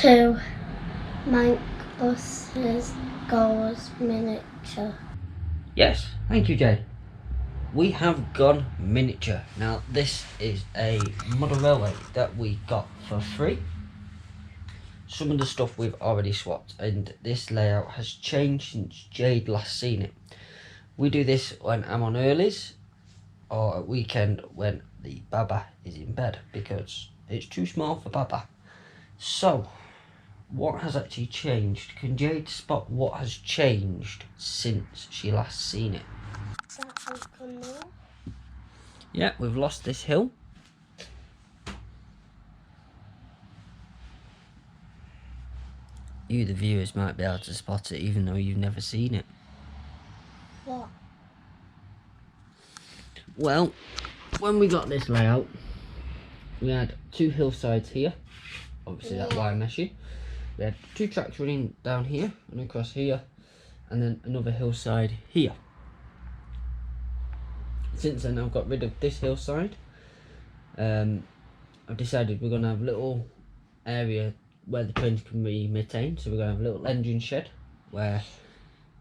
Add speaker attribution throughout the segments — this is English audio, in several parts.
Speaker 1: to Mancbuses goes miniature.
Speaker 2: Yes, thank you, Jade. We have gone miniature. Now, this is a model railway that we got for free. Some of the stuff we've already swapped, and this layout has changed since Jade last seen it. We do this when I'm on earlies or at weekend when the Baba is in bed because it's too small for Baba. So, what has actually changed? Can Jade spot what has changed since she last seen it? Yeah, we've lost this hill. You, the viewers, might be able to spot it even though you've never seen it.
Speaker 1: What?
Speaker 2: Well, when we got this layout, we had two hillsides here. Obviously that wire meshing. We had two tracks running down here and across here, and then another hillside here. Since then I've got rid of this hillside. I've decided we're going to have a little area where the trains can be maintained. So we're going to have a little engine shed where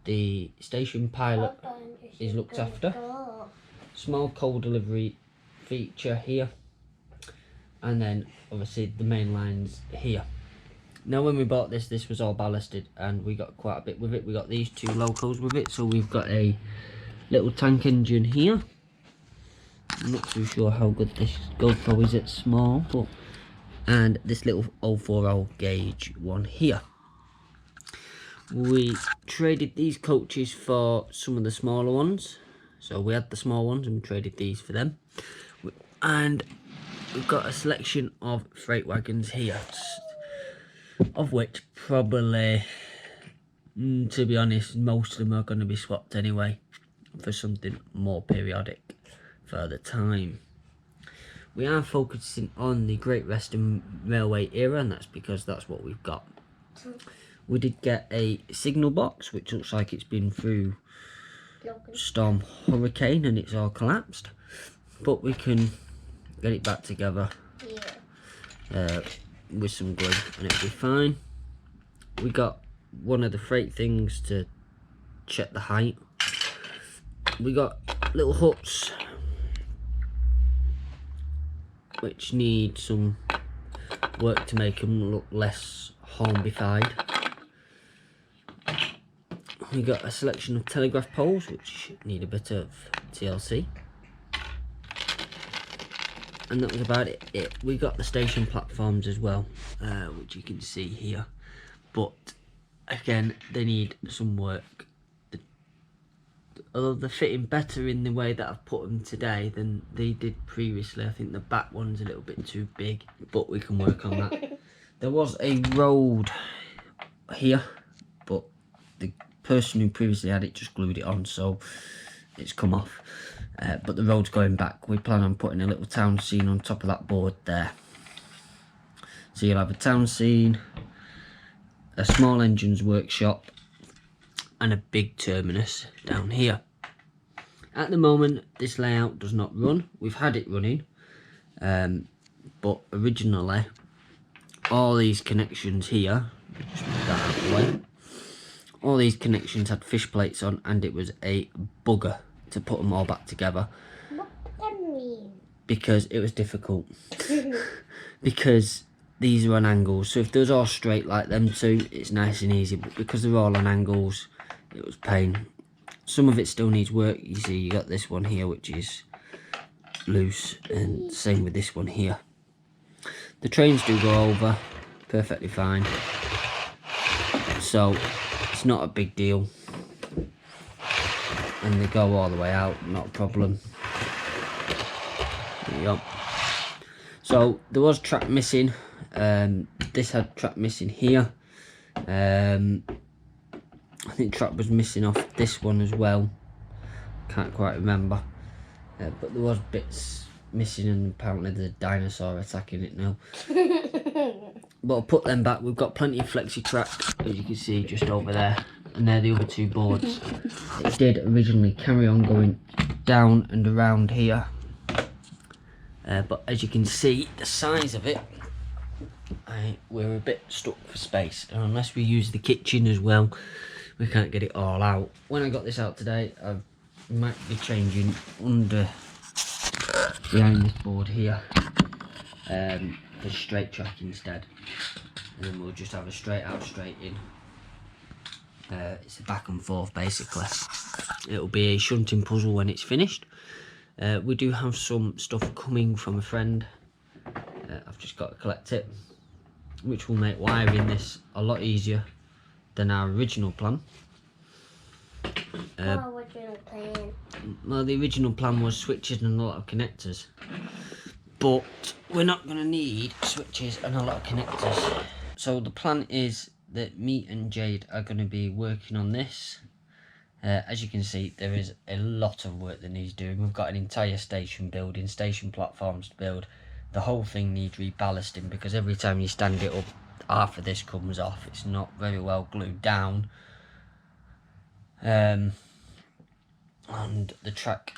Speaker 2: the station pilot is looked after. Small coal delivery feature here. And then obviously the main lines here. Now when we bought this, this was all ballasted and we got quite a bit with it. We got these two locos with it. So we've got a little tank engine here. I'm not too sure how good this GoPro is, it's small, but and this little 040 gauge one here. We traded these coaches for some of the smaller ones, so we had the small ones and we traded these for them. And we've got a selection of freight wagons here, of which probably, to be honest, most of them are going to be swapped anyway for something more periodic for the time. We are focusing on the Great Western Railway era, and that's because that's what we've got. We did get a signal box, which looks like it's been through Storm Hurricane and it's all collapsed, but we can get it back together with some glue and it'll be fine. We got one of the freight things to check the height. We got little huts which need some work to make them look less Hornby-fied. We got a selection of telegraph poles which need a bit of TLC. And that was about it. We got the station platforms as well, which you can see here. But again, they need some work. Although they're fitting better in the way that I've put them today than they did previously. I think the back one's a little bit too big, but we can work on that. There was a road here, but the person who previously had it just glued it on, so it's come off. But the road's going back. We plan on putting a little town scene on top of that board there. So you'll have a town scene, a small engines workshop, and a big terminus down here. At the moment, this layout does not run. We've had it running, but originally, all these connections here, just move that out of the way, all these connections had fish plates on, and it was a bugger to put them all back together.
Speaker 1: What does that mean?
Speaker 2: Because it was difficult. Because these are on angles, so if they're all straight like them two, it's nice and easy, but because they're all on angles, it was pain. Some of it still needs work. You see, you got this one here which is loose, and same with this one here. The trains do go over perfectly fine, so it's not a big deal, and they go all the way out, not a problem. There you go. So there was track missing. This had track missing here. I think track was missing off this one as well. Can't quite remember. But there was bits missing, and apparently there's a dinosaur attacking it now. But I'll put them back. We've got plenty of flexi track, as you can see just over there. And they're the other two boards. It did originally carry on going down and around here. But as you can see, the size of it we're a bit stuck for space, and unless we use the kitchen as well, we can't get it all out. When I got this out today, I might be changing under behind this board here for straight track instead, and then we'll just have a straight out, straight in. It's a back and forth basically. It'll be a shunting puzzle when it's finished. We do have some stuff coming from a friend. I've just got to collect it, which will make wiring this a lot easier than our original plan.
Speaker 1: Original plan.
Speaker 2: Well, the original plan was switches and a lot of connectors, but we're not going to need switches and a lot of connectors. So the plan is that me and Jade are going to be working on this. As you can see, there is a lot of work that needs doing. We've got an entire station building, station platforms to build. The whole thing needs reballasting because every time you stand it up, half of this comes off. It's not very well glued down. And the track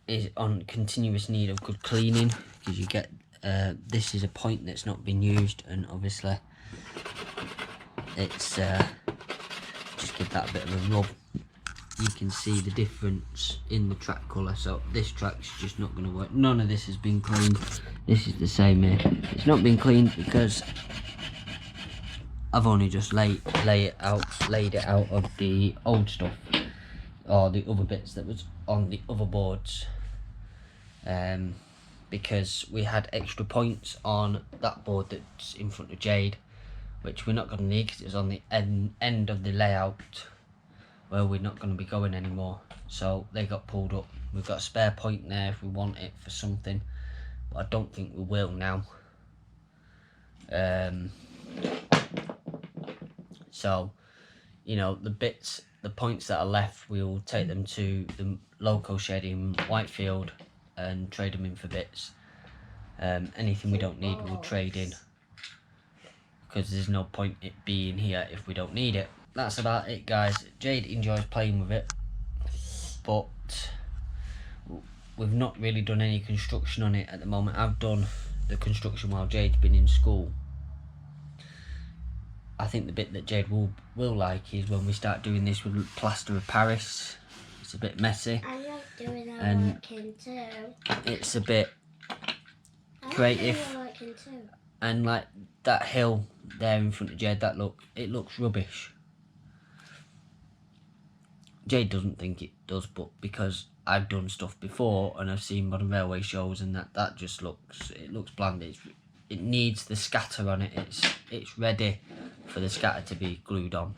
Speaker 2: is on continuous need of good cleaning, because you get this is a point that's not been used, and obviously it's just give that a bit of a rub. You can see the difference in the track colour, so this track's just not going to work. None of this has been cleaned. This is the same here. It's not been cleaned because I've only just laid it out of the old stuff, or the other bits that was on the other boards, because we had extra points on that board that's in front of Jade, which we're not going to need because it's on the end of the layout where we're not going to be going anymore. So they got pulled up. We've got a spare point there if we want it for something, but I don't think we will now. So, you know, the points that are left, we'll take them to the local shed in Whitefield and trade them in for bits. Anything we don't need, we'll trade in, because there's no point it being here if we don't need it. That's about it, guys. Jade enjoys playing with it, but we've not really done any construction on it at the moment. I've done the construction while Jade's been in school. I think the bit that Jade will like is when we start doing this with plaster of Paris. It's a bit messy.
Speaker 1: I like doing that
Speaker 2: and
Speaker 1: working too.
Speaker 2: It's a bit creative.
Speaker 1: I like doing that working too.
Speaker 2: And like that hill there in front of Jade, it looks rubbish. Jade doesn't think it does, but because I've done stuff before and I've seen modern railway shows, and that just looks bland. It needs the scatter on it. It's ready for the scatter to be glued on.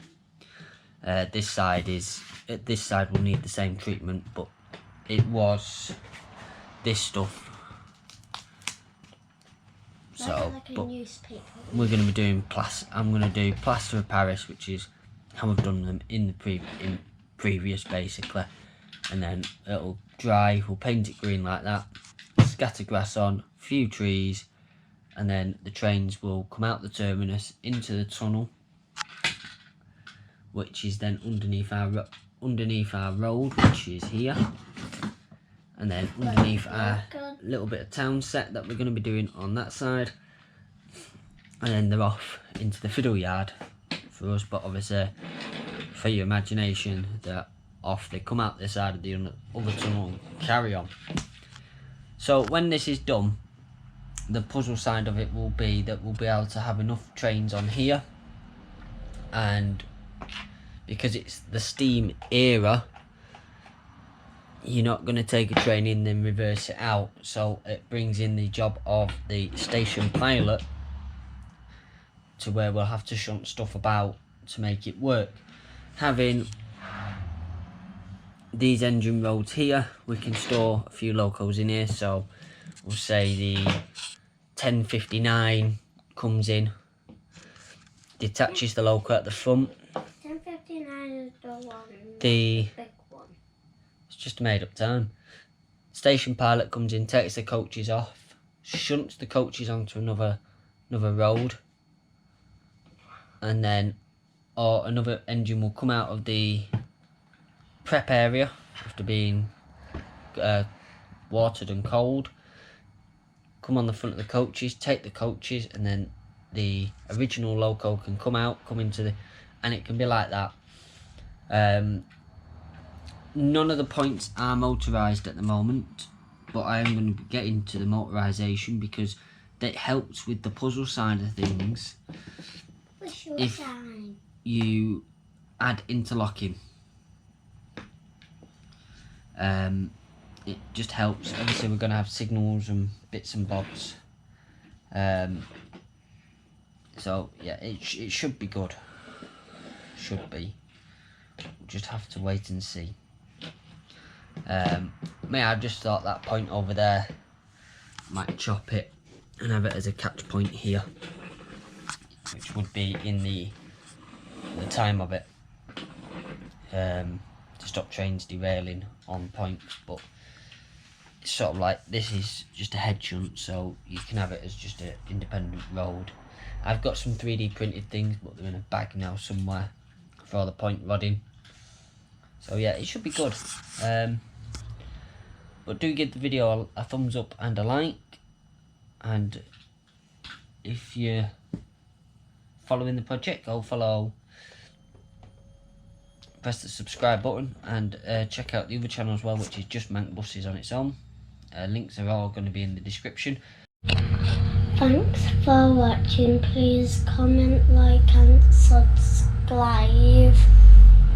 Speaker 2: This side will need the same treatment, but it was this stuff. So,
Speaker 1: like
Speaker 2: but
Speaker 1: newspaper.
Speaker 2: we're going to be doing I'm going to do plaster of Paris, which is how I've done them in the previous basically, and then it'll dry. We'll paint it green like that, scatter grass on, few trees, and then the trains will come out the terminus into the tunnel, which is then underneath our road, which is here, and then underneath our little bit of town set that we're going to be doing on that side, and then they're off into the fiddle yard for us. But obviously, for your imagination, they're off. They come out this side of the other tunnel and carry on. So when this is done, the puzzle side of it will be that we'll be able to have enough trains on here, and because it's the steam era, you're not going to take a train in then reverse it out, so it brings in the job of the station pilot to where we'll have to shunt stuff about to make it work. Having these engine roads here, we can store a few locos in here, so we'll say the 1059 comes in, detaches the loco at the front.
Speaker 1: 1059 is the one.
Speaker 2: The
Speaker 1: Big one.
Speaker 2: It's just a made up time. Station pilot comes in, takes the coaches off, shunts the coaches onto another road, and then another engine will come out of the prep area after being watered and cold, come on the front of the coaches, take the coaches, and then the original loco can come into the, and it can be like that. None of the points are motorised at the moment, but I am going to get into the motorisation because that helps with the puzzle side of things.
Speaker 1: What's your
Speaker 2: If
Speaker 1: sign?
Speaker 2: you add interlocking, it just helps. Obviously we're going to have signals and bits and bobs, so yeah, it should be good. Should be. We'll just have to wait and see. I just thought that point over there, might chop it and have it as a catch point here, which would be in the time of it, to stop trains derailing on points. But it's sort of like, this is just a head shunt, so you can have it as just an independent road. I've got some 3D printed things, but they're in a bag now somewhere for all the point rodding. So yeah, it should be good. But do give the video a thumbs up and a like, and if you're following the project, go follow, press the subscribe button, and check out the other channel as well, which is just Mancbuses on its own. Links are all going to be in the description.
Speaker 1: Thanks for watching. Please comment, like and subscribe.